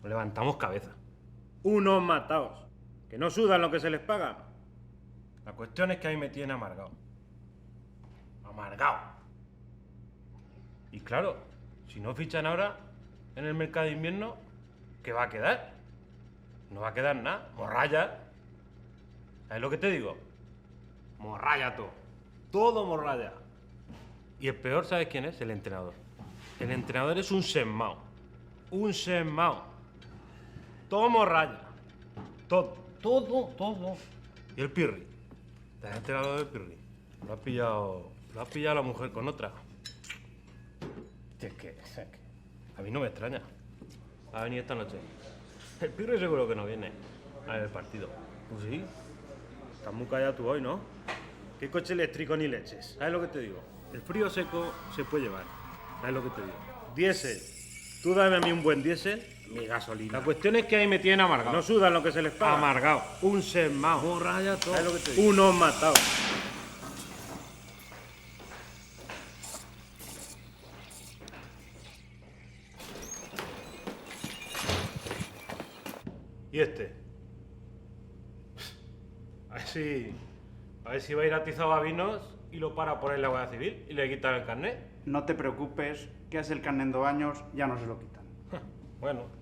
Nos levantamos cabeza. Unos mataos, que no sudan lo que se les paga. La cuestión es que ahí me tiene amargado. Amargado. Y claro, si no fichan ahora en el mercado de invierno, ¿qué va a quedar? No va a quedar nada. Morralla. ¿Sabes lo que te digo? Morralla todo. Todo morralla. Y el peor, ¿sabes quién es? El entrenador. El entrenador es un sesmao. Un sesmao. Todo morralla. Todo. Todo. Y el Pirri. ¿Te has enterado del Pirri? Lo ha pillado la mujer con otra. Es que a mí no me extraña. Va a venir esta noche. El Pirri seguro que no viene a ver el partido. Pues sí. Estás muy callado tú hoy, ¿no? ¿Qué coche eléctrico ni leches? ¿Sabes lo que te digo? El frío seco se puede llevar. ¿Sabes lo que te digo? Diésel. Tú dame a mí un buen diésel, mi gasolina. La cuestión es que ahí me tiene amargado. No sudan lo que se les paga. Amargado. Un sesmao. Morralla todo. ¿Sabes lo que te digo? Unos mataos. ¿Y este? A ver si va a ir atizado a vinos y lo para por la Guardia Civil y le quitan el carnet. No te preocupes, que hace el carnet en 2 años ya no se lo quitan. Bueno.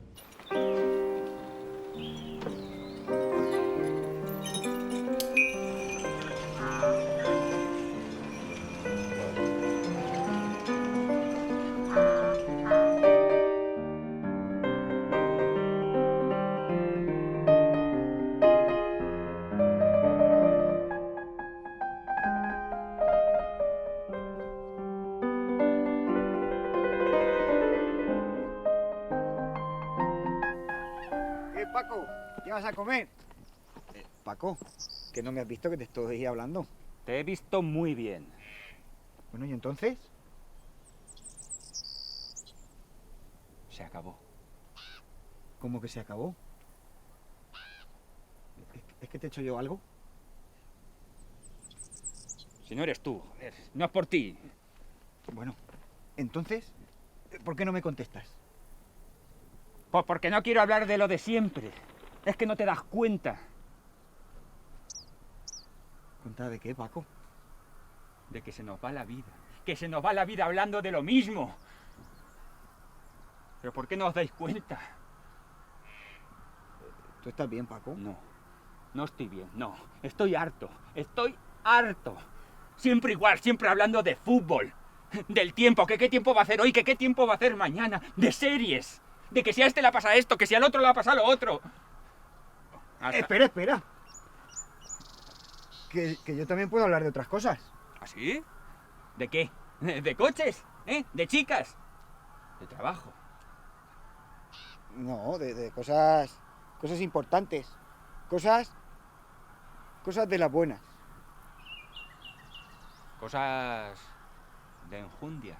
Paco, ¿qué vas a comer? Paco, que no me has visto que te estoy hablando. Te he visto muy bien. Bueno, ¿y entonces? Se acabó. ¿Cómo que se acabó? ¿Es que te he hecho yo algo? Si no eres tú, joder, no es por ti. Bueno, entonces, ¿por qué no me contestas? Pues porque no quiero hablar de lo de siempre. Es que no te das cuenta. ¿Cuenta de qué, Paco? De que se nos va la vida. Que se nos va la vida hablando de lo mismo. ¿Pero por qué no os dais cuenta? ¿Tú estás bien, Paco? No, no estoy bien, no. Estoy harto, estoy harto. Siempre igual, siempre hablando de fútbol. Del tiempo, que qué tiempo va a hacer hoy, que qué tiempo va a hacer mañana. De series. De que si a este le pasa esto, que si al otro le pasa lo otro. Espera. Que yo también puedo hablar de otras cosas. ¿Ah, sí? ¿De qué? ¿De coches? ¿Eh? ¿De chicas? ¿De trabajo? No, de cosas importantes. Cosas de las buenas. Cosas de enjundia.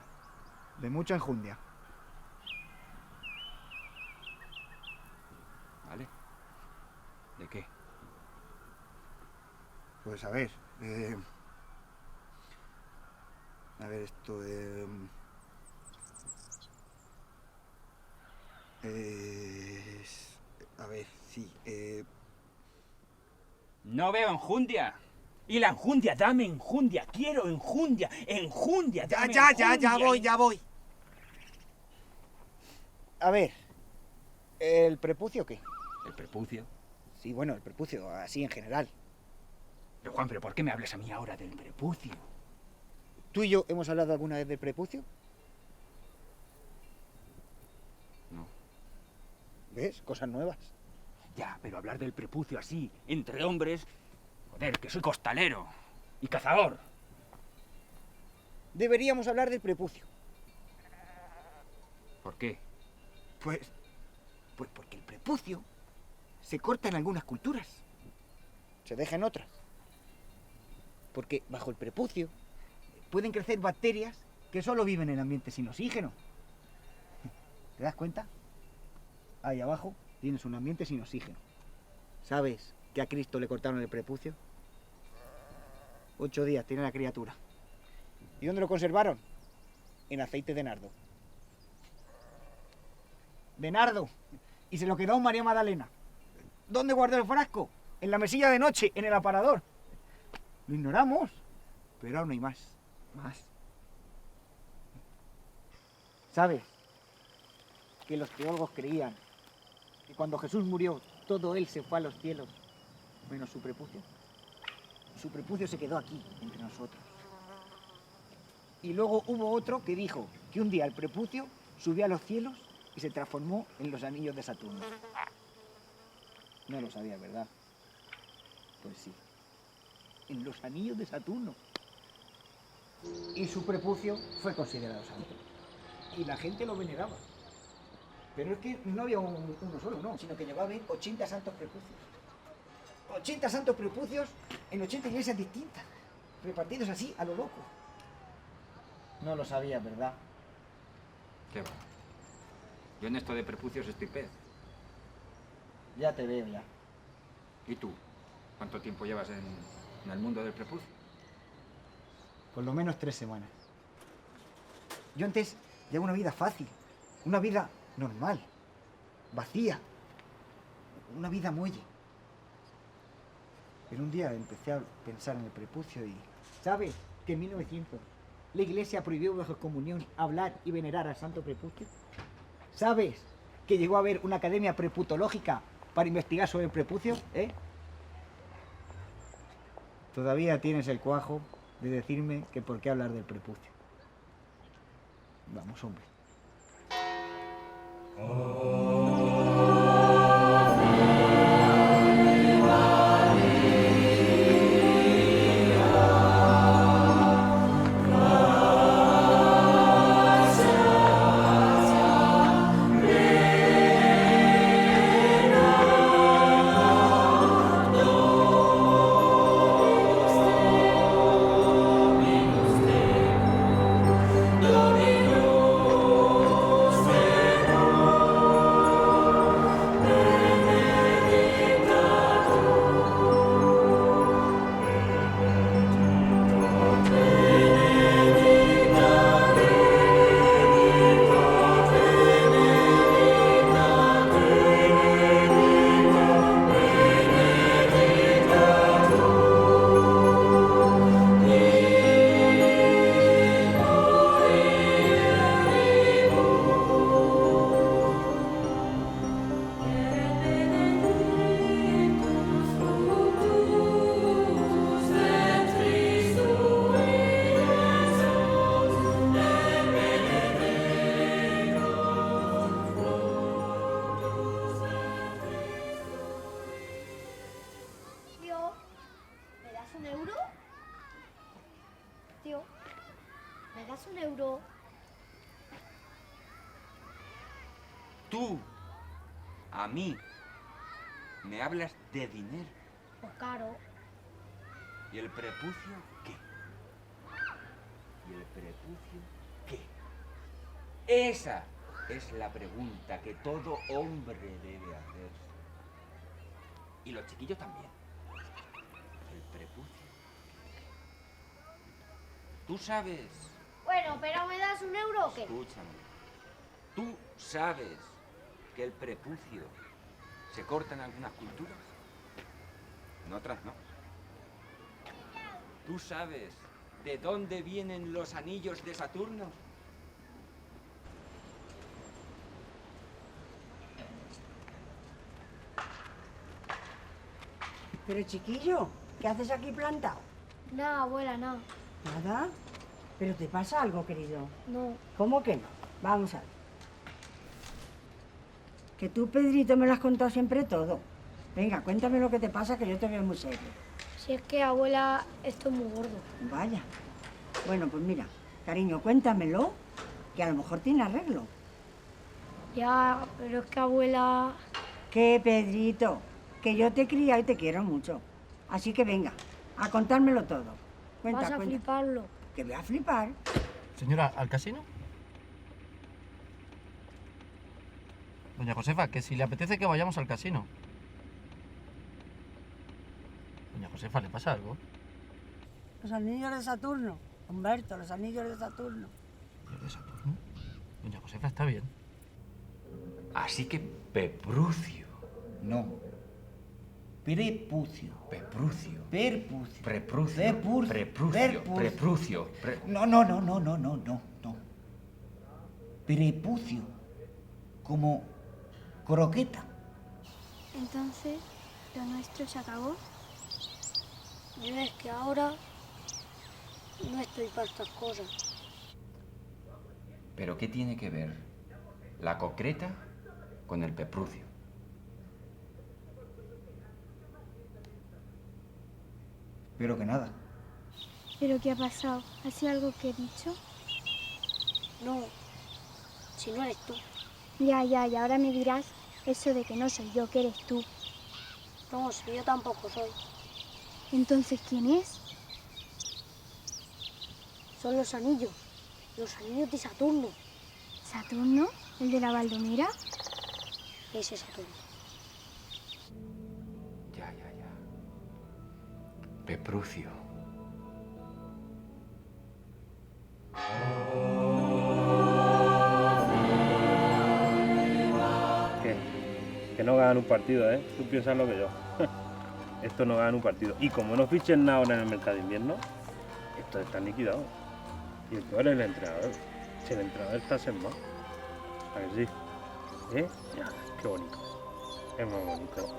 De mucha enjundia. ¿Vale? ¿De qué? Pues a ver, esto a ver, sí, No veo enjundia. Y la enjundia, dame enjundia, quiero enjundia, dame enjundia. Ya voy. A ver, ¿el prepucio qué? ¿El prepucio? Sí, bueno, el prepucio, así en general. Pero Juan, ¿pero por qué me hablas a mí ahora del prepucio? ¿Tú y yo hemos hablado alguna vez del prepucio? No. ¿Ves? Cosas nuevas. Ya, pero hablar del prepucio así, entre hombres... Joder, que soy costalero y cazador. Deberíamos hablar del prepucio. ¿Por qué? Pues porque el prepucio se corta en algunas culturas, se deja en otras. Porque bajo el prepucio pueden crecer bacterias que solo viven en ambientes sin oxígeno. ¿Te das cuenta? Ahí abajo tienes un ambiente sin oxígeno. ¿Sabes que a Cristo le cortaron el prepucio? 8 días tiene la criatura. ¿Y dónde lo conservaron? En aceite de nardo. De nardo. y se lo quedó María Magdalena. ¿Dónde guardó el frasco? En la mesilla de noche, en el aparador. Lo ignoramos, pero aún hay más. Más. ¿Sabes? Que los teólogos creían que cuando Jesús murió, todo él se fue a los cielos, menos su prepucio. Su prepucio se quedó aquí, entre nosotros. Y luego hubo otro que dijo que un día el prepucio subió a los cielos y se transformó en los anillos de Saturno. No lo sabía, ¿verdad? Pues sí. En los anillos de Saturno. Y su prepucio fue considerado santo. Y la gente lo veneraba. Pero es que no había uno solo, no, sino que llegaba a haber 80 santos prepucios. 80 santos prepucios en 80 iglesias distintas, repartidos así, a lo loco. No lo sabía, ¿verdad? ¿Qué va? Yo en esto de prepucios estoy pez. Ya te veo, ya. ¿Y tú? ¿Cuánto tiempo llevas en el mundo del prepucio? Por lo menos 3 semanas. Yo antes llevaba una vida fácil, una vida normal, vacía, una vida muelle. Pero un día empecé a pensar en el prepucio y... ¿Sabes que en 1900 la Iglesia prohibió bajo comunión hablar y venerar al santo prepucio? ¿Sabes que llegó a haber una academia preputológica para investigar sobre el prepucio? Todavía tienes el cuajo de decirme que por qué hablar del prepucio. Vamos, hombre. €1. Tú, a mí, me hablas de dinero. Pues caro. ¿Y el prepucio qué? ¿Y el prepucio qué? Esa es la pregunta que todo hombre debe hacerse. Y los chiquillos también. El prepucio. Tú sabes... Bueno, pero ¿me das €1 o qué? Escúchame. Tú sabes que el prepucio se corta en algunas culturas, en otras no. ¿Tú sabes de dónde vienen los anillos de Saturno? Pero chiquillo, ¿qué haces aquí plantado? Nada, abuela, nada. ¿Nada? ¿Pero te pasa algo, querido? No. ¿Cómo que no? Vamos a ver. Que tú, Pedrito, me lo has contado siempre todo. Venga, cuéntame lo que te pasa, que yo te veo muy serio. Si es que, abuela, esto es muy gordo. Vaya. Bueno, pues mira, cariño, cuéntamelo, que a lo mejor tiene arreglo. Ya, pero es que, abuela... ¿Qué, Pedrito? Que yo te he criado y te quiero mucho. Así que venga, a contármelo todo. Cuenta, vas a cuenta. fliparlo. Que voy a flipar. Señora, ¿al casino? Doña Josefa, que si le apetece que vayamos al casino. Doña Josefa, ¿le pasa algo? Los anillos de Saturno. Humberto, los anillos de Saturno. ¿Los de Saturno? Doña Josefa está bien. Así que Peprucio. No. Prepucio. Peprucio. Perpucio. Preprucio. Prepurcio. Preprucio. No. Prepucio. Como croqueta. Entonces, lo nuestro se acabó. Y ves que ahora no estoy para estas cosas. ¿Pero qué tiene que ver la concreta con el peprucio? Pero que nada. ¿Pero qué ha pasado? ¿Ha sido algo que he dicho? No, si no eres tú. Ya, y ahora me dirás eso de que no soy yo, que eres tú. No, si yo tampoco soy. Entonces, ¿quién es? Son los anillos de Saturno. ¿Saturno? ¿El de la Baldomera? Ese Saturno. Ya. Peprucio. ¿Qué? Que no ganan un partido, ¿eh? Tú piensas lo que yo. Esto no ganan un partido. Y como no fichen nada ahora en el mercado de invierno, esto está liquidado. Y el peor es el entrenador. Si el entrenador está en más. ¿A que sí? ¿Eh? Ya, qué bonito. Es muy bonito.